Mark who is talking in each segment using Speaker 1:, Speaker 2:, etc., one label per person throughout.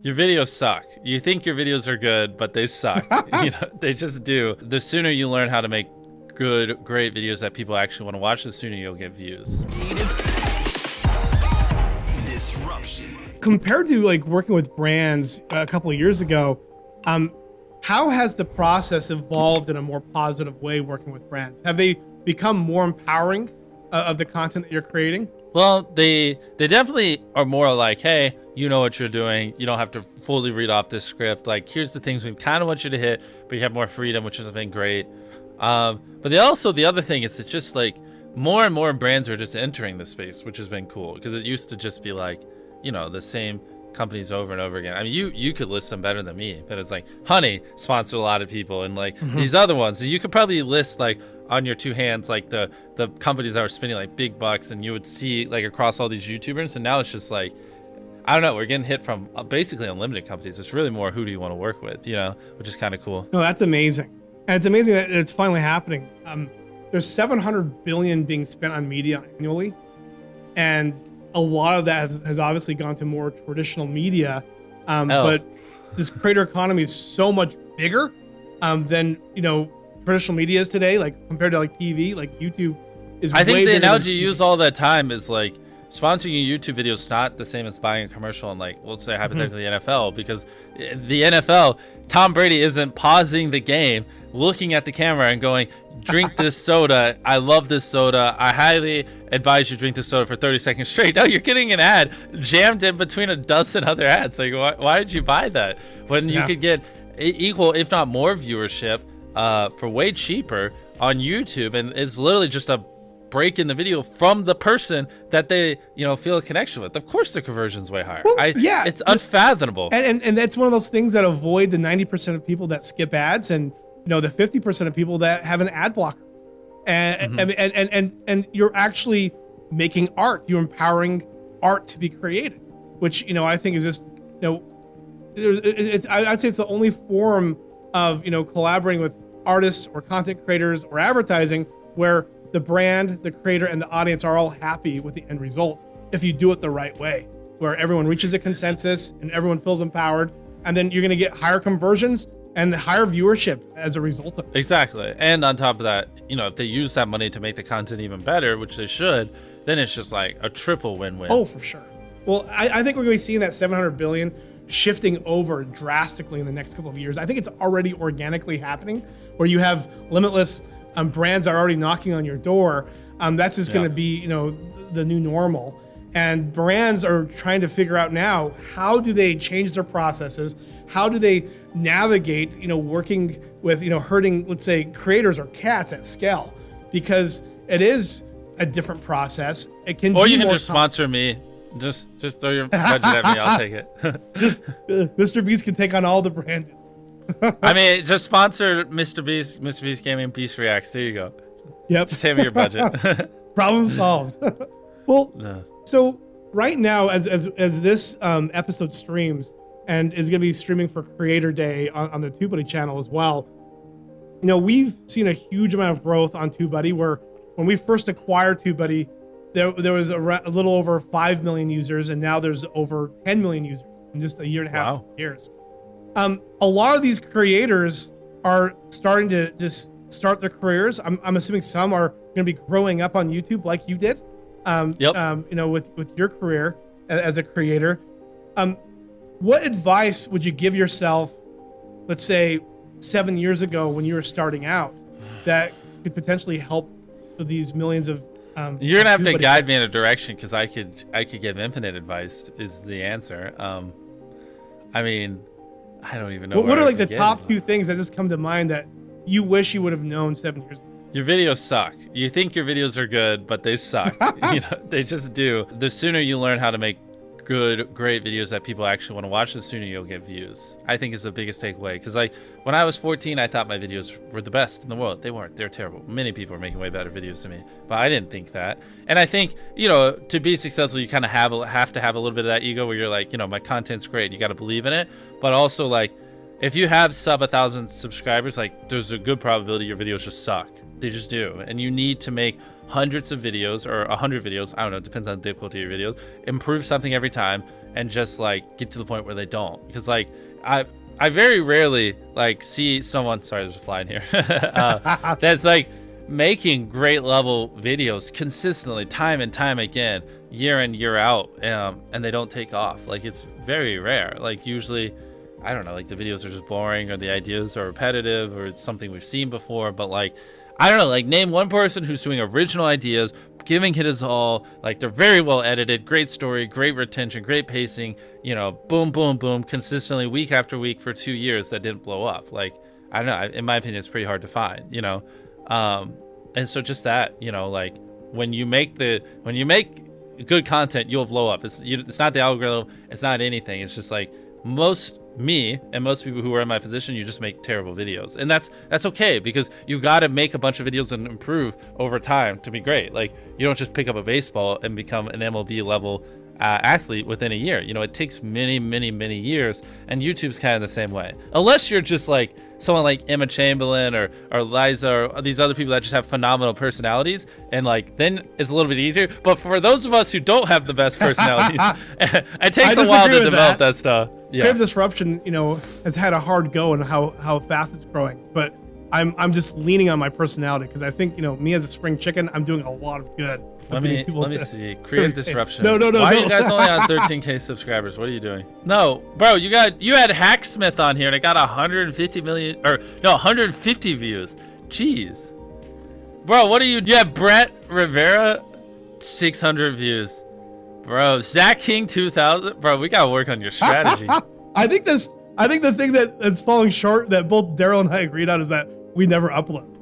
Speaker 1: Your videos suck. You think your videos are good, but they suck. They just do. The sooner you learn how to make good, great videos that people actually want to watch, the sooner you'll get views.
Speaker 2: Disruption.
Speaker 3: Compared to like working with brands a couple of years ago, how has the process evolved in a more positive way working with brands? Have they become more empowering of the content that you're creating?
Speaker 1: Well, they definitely are more like, hey, you know what you're doing. You don't have to fully read off this script. Like, here's the things we kind of want you to hit, but you have more freedom, which has been great. But the other thing is it's just like more and more brands are just entering the space, which has been cool because it used to just be like, the same companies over and over again. I mean, you could list them better than me, but it's like Honey sponsored a lot of people, and like these other ones, you could probably list like on your two hands like the companies that were spending like big bucks, and you would see like across all these YouTubers. And now it's just like, I don't know, we're getting hit from basically unlimited companies. It's really more who do you want to work with, which is kind of cool.
Speaker 3: No, that's amazing. And it's amazing that it's finally happening. There's 700 billion being spent on media annually, and a lot of that has obviously gone to more traditional media. But this creator economy is so much bigger than traditional media is today, like compared to like TV, like YouTube is
Speaker 1: I think
Speaker 3: way
Speaker 1: the
Speaker 3: bigger
Speaker 1: analogy
Speaker 3: than
Speaker 1: you use all the time is like sponsoring a YouTube video is not the same as buying a commercial in, like, let's say hypothetically the NFL, because the NFL, Tom Brady isn't pausing the game, looking at the camera and going, drink this soda. I love this soda. I highly advise you drink this soda for 30 seconds straight. No, you're getting an ad jammed in between a dozen other ads. Like, why did you buy that when you could get equal, if not more, viewership for way cheaper on YouTube? And it's literally just a break in the video from the person that they feel a connection with. Of course the conversion's way higher.
Speaker 3: Well,
Speaker 1: it's unfathomable.
Speaker 3: And that's one of those things that avoid the 90% of people that skip ads, and the 50% of people that have an ad blocker. And you're actually making art. You're empowering art to be created, which I think is just I'd say it's the only form of collaborating with artists or content creators or advertising where the brand, the creator, and the audience are all happy with the end result if you do it the right way, where everyone reaches a consensus and everyone feels empowered, and then you're going to get higher conversions and higher viewership as a result of it.
Speaker 1: Exactly. And on top of that, if they use that money to make the content even better, which they should, then it's just like a triple win-win.
Speaker 3: Oh, for sure. Well, I think we're going to be seeing that 700 billion shifting over drastically in the next couple of years. I think it's already organically happening, where you have limitless brands are already knocking on your door. That's just going to be, the new normal. And brands are trying to figure out now, how do they change their processes? How do they navigate, working with, herding, let's say, creators or cats at scale? Because it is a different process. It can.
Speaker 1: Or you can just sponsor me. Just throw your budget at me. I'll take it.
Speaker 3: Just MrBeast can take on all the brand.
Speaker 1: I mean, just sponsor MrBeast, MrBeast Gaming, Beast Reacts. There you go.
Speaker 3: Yep.
Speaker 1: Just hand me your budget.
Speaker 3: Problem solved. Well, so right now, as this episode streams and is going to be streaming for Creator Day on the TubeBuddy channel as well, we've seen a huge amount of growth on TubeBuddy. Where when we first acquired TubeBuddy, there was a little over 5 million users, and now there's over 10 million users in just a year and a half years. A lot of these creators are starting to just start their careers. I'm assuming some are going to be growing up on YouTube like you did. With your career as a creator. What advice would you give yourself, let's say 7 years ago when you were starting out, that could potentially help these millions of
Speaker 1: you're gonna have to guide me in a direction, because I could give infinite advice is the answer. I mean, I don't even know.
Speaker 3: What are like the top two things that just come to mind that you wish you would have known 7 years ago?
Speaker 1: Your videos suck. You think your videos are good, but they suck. They just do. The sooner you learn how to make good, great videos that people actually want to watch, the sooner you'll get views. I think is the biggest takeaway. Because like when I was 14, I thought my videos were the best in the world. They weren't. They're terrible. Many people are making way better videos than me, but I didn't think that. And I think to be successful, you kind of have to have a little bit of that ego where you're like, my content's great. You got to believe in it, but also like if you have sub 1,000 subscribers, like there's a good probability your videos just suck. They just do. And you need to make hundreds of videos or 100 videos, I don't know, depends on the difficulty of your videos, improve something every time, and just like get to the point where they don't. Because like I very rarely like see someone, sorry, there's a fly in here, that's like making great level videos consistently, time and time again, year in, year out, and they don't take off. Like, it's very rare. Like, usually, I don't know, like the videos are just boring, or the ideas are repetitive, or it's something we've seen before. But like, I don't know, like name one person who's doing original ideas, giving it his all, like they're very well edited, great story, great retention, great pacing, you know, boom, boom, boom, consistently week after week for 2 years that didn't blow up. Like, I don't know, in my opinion, it's pretty hard to find, you know? And so just that, you know, like when you make good content, you'll blow up. It's not the algorithm, it's not anything. It's just like me and most people who are in my position, you just make terrible videos, and that's okay, because you got to make a bunch of videos and improve over time to be great. Like, you don't just pick up a baseball and become an MLB level athlete within a year. You know, it takes many years, and YouTube's kind of the same way, unless you're just like someone like Emma Chamberlain or Liza or these other people that just have phenomenal personalities, and like then it's a little bit easier. But for those of us who don't have the best personalities, it takes a while to develop that stuff. Yeah.
Speaker 3: Creative Disruption, you know, has had a hard go and how fast it's growing, but I'm just leaning on my personality, because I think, you know, me as a spring chicken, I'm doing a lot of good.
Speaker 1: Let me see. Creative Disruption.
Speaker 3: No.
Speaker 1: Why are you guys only on 13K subscribers? What are you doing? No, bro, you had Hacksmith on here and it got 150 million, or no, 150 views. Jeez. Bro, what are you? You have Brett Rivera, 600 views. Bro, Zach King 2000. Bro, we gotta work on your strategy.
Speaker 3: I think the thing that's falling short, that both Daryl and I agreed on, is that we never upload.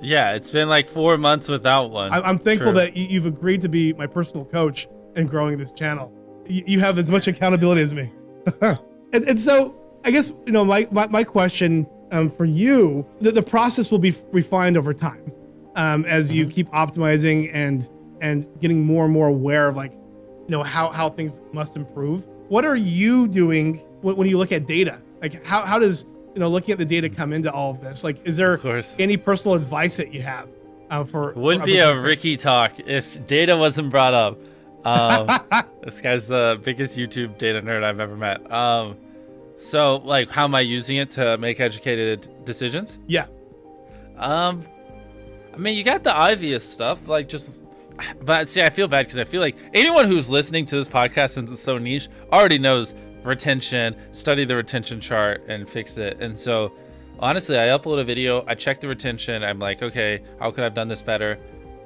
Speaker 1: Yeah, it's been like 4 months without one.
Speaker 3: I'm thankful that you've agreed to be my personal coach in growing this channel. You have as much accountability as me. and so I guess, you know, my question for you, the process will be refined over time as you keep optimizing and getting more and more aware of, like, you know, how things must improve. What are you doing when you look at data? Like, how does, you know, looking at the data come into all of this? Like, is there any personal advice that you have for?
Speaker 1: Wouldn't be a Ricky talk if data wasn't brought up. This guy's the biggest YouTube data nerd I've ever met. So, like, how am I using it to make educated decisions?
Speaker 3: Yeah.
Speaker 1: I mean, you got the obvious stuff, like just. But see, I feel bad because I feel like anyone who's listening to this podcast, since it's so niche, already knows retention, study the retention chart and fix it. And so honestly, I upload a video, I check the retention, I'm like, okay, how could I have done this better?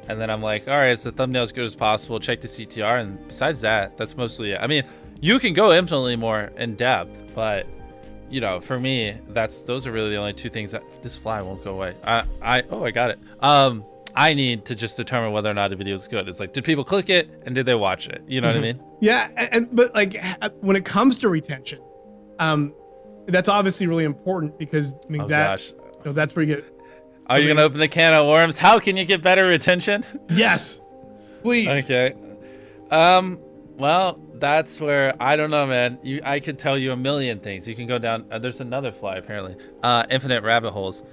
Speaker 1: And then I'm like, all right, is the thumbnail as good as possible? Check the CTR, and besides that, that's mostly it. I mean, you can go infinitely more in depth, but you know, for me, those are really the only two things that this fly won't go away. I got it. I need to just determine whether or not a video is good. It's like, did people click it and did they watch it? You know what I mean?
Speaker 3: Yeah, but like when it comes to retention, that's obviously really important, because I mean you know, that's where you get.
Speaker 1: Are you gonna open the can of worms? How can you get better retention?
Speaker 3: Yes, please.
Speaker 1: Okay. Well, that's where I don't know, man. I could tell you a million things. You can go down. There's another fly apparently. Infinite rabbit holes.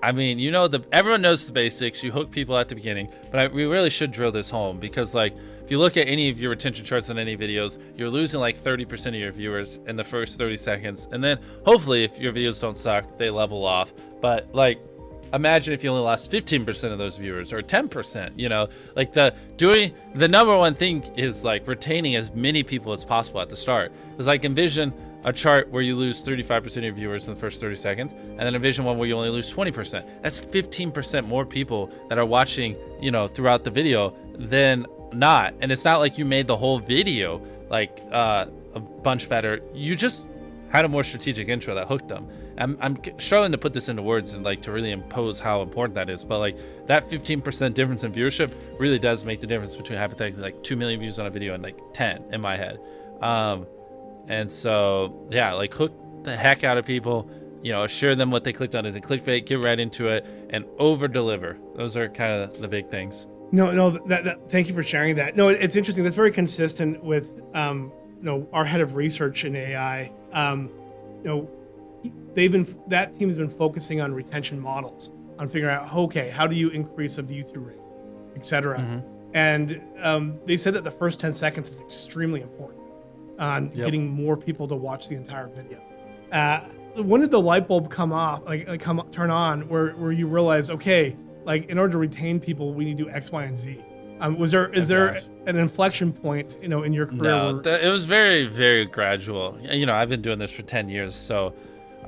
Speaker 1: I mean, you know, everyone knows the basics. You hook people at the beginning, but we really should drill this home, because like if you look at any of your retention charts on any videos, you're losing like 30% of your viewers in the first 30 seconds. And then hopefully if your videos don't suck, they level off. But like, imagine if you only lost 15% of those viewers, or 10%, you know, like the number one thing is like retaining as many people as possible at the start. Because like envision a chart where you lose 35% of your viewers in the first 30 seconds, and then envision one where you only lose 20%. That's 15% more people that are watching, you know, throughout the video than not. And it's not like you made the whole video like a bunch better. You just had a more strategic intro that hooked them. I'm struggling to put this into words and like to really impose how important that is, but like that 15% difference in viewership really does make the difference between hypothetically like 2 million views on a video and like 10 in my head. And so, yeah, like hook the heck out of people, you know, assure them what they clicked on isn't clickbait, get right into it, and over deliver. Those are kind of the big things.
Speaker 3: No, thank you for sharing that. No, it's interesting. That's very consistent with, you know, our head of research in AI. You know, that team has been focusing on retention models. on figuring out, okay, how do you increase a view through rate, etc. And they said that the first 10 seconds is extremely important on getting more people to watch the entire video. When did the light bulb come off, turn on, where you realize, okay, like in order to retain people, we need to do X, Y, and Z? Is there an inflection point, in your career?
Speaker 1: No, it was very, very gradual. I've been doing this for 10 years, so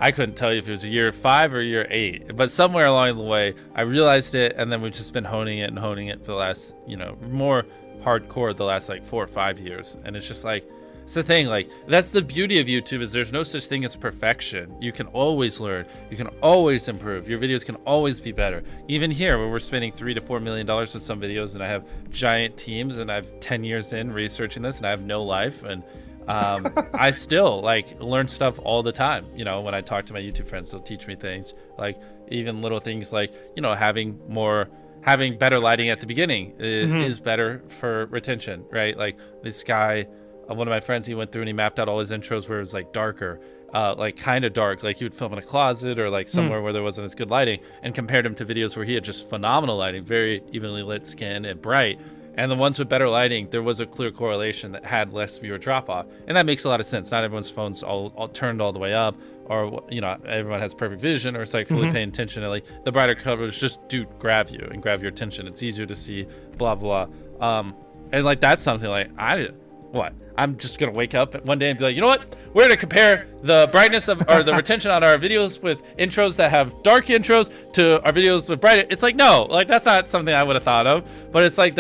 Speaker 1: I couldn't tell you if it was year 5 or year 8, but somewhere along the way, I realized it, and then we've just been honing it for the last, more hardcore the last like 4 or 5 years. And it's just like, it's the thing, like, that's the beauty of YouTube, is there's no such thing as perfection. You can always learn, you can always improve, your videos can always be better. Even here, where we're spending $3 to $4 million with some videos, and I have giant teams, and I've 10 years in researching this, and I have no life, and I still like learn stuff all the time. When I talk to my YouTube friends, they'll teach me things, like even little things like, having better lighting at the beginning is better for retention, right? Like this guy, one of my friends, he went through and he mapped out all his intros where it was like darker, like kind of dark, like he would film in a closet or like somewhere where there wasn't as good lighting, and compared him to videos where he had just phenomenal lighting, very evenly lit skin and bright. And the ones with better lighting, there was a clear correlation that had less viewer drop off. And that makes a lot of sense. Not everyone's phone's all turned all the way up, or, everyone has perfect vision, or it's like fully paying attention. And like the brighter colors just do grab you and grab your attention. It's easier to see, blah, blah. And like, that's something like, I'm just going to wake up one day and be like, you know what? We're going to compare the brightness or the retention on our videos with intros that have dark intros to our videos with bright. It's like, no, like that's not something I would have thought of, but it's like,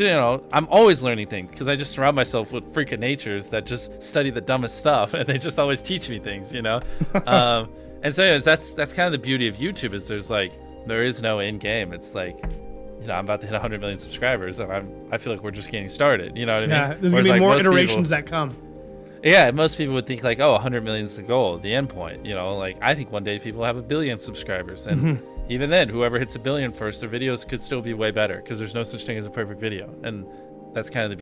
Speaker 1: I'm always learning things because I just surround myself with freaking natures that just study the dumbest stuff, and they just always teach me things, And so anyways, that's kind of the beauty of YouTube, is there is no end game. It's like, I'm about to hit 100 million subscribers, and I feel like we're just getting started. You know what I mean?
Speaker 3: Yeah, there's gonna be more iterations that come.
Speaker 1: Yeah, most people would think like, 100 million is the goal, the end point. Like I think one day people have 1 billion subscribers, and even then, whoever hits 1 billion first, their videos could still be way better because there's no such thing as a perfect video, and that's kind of the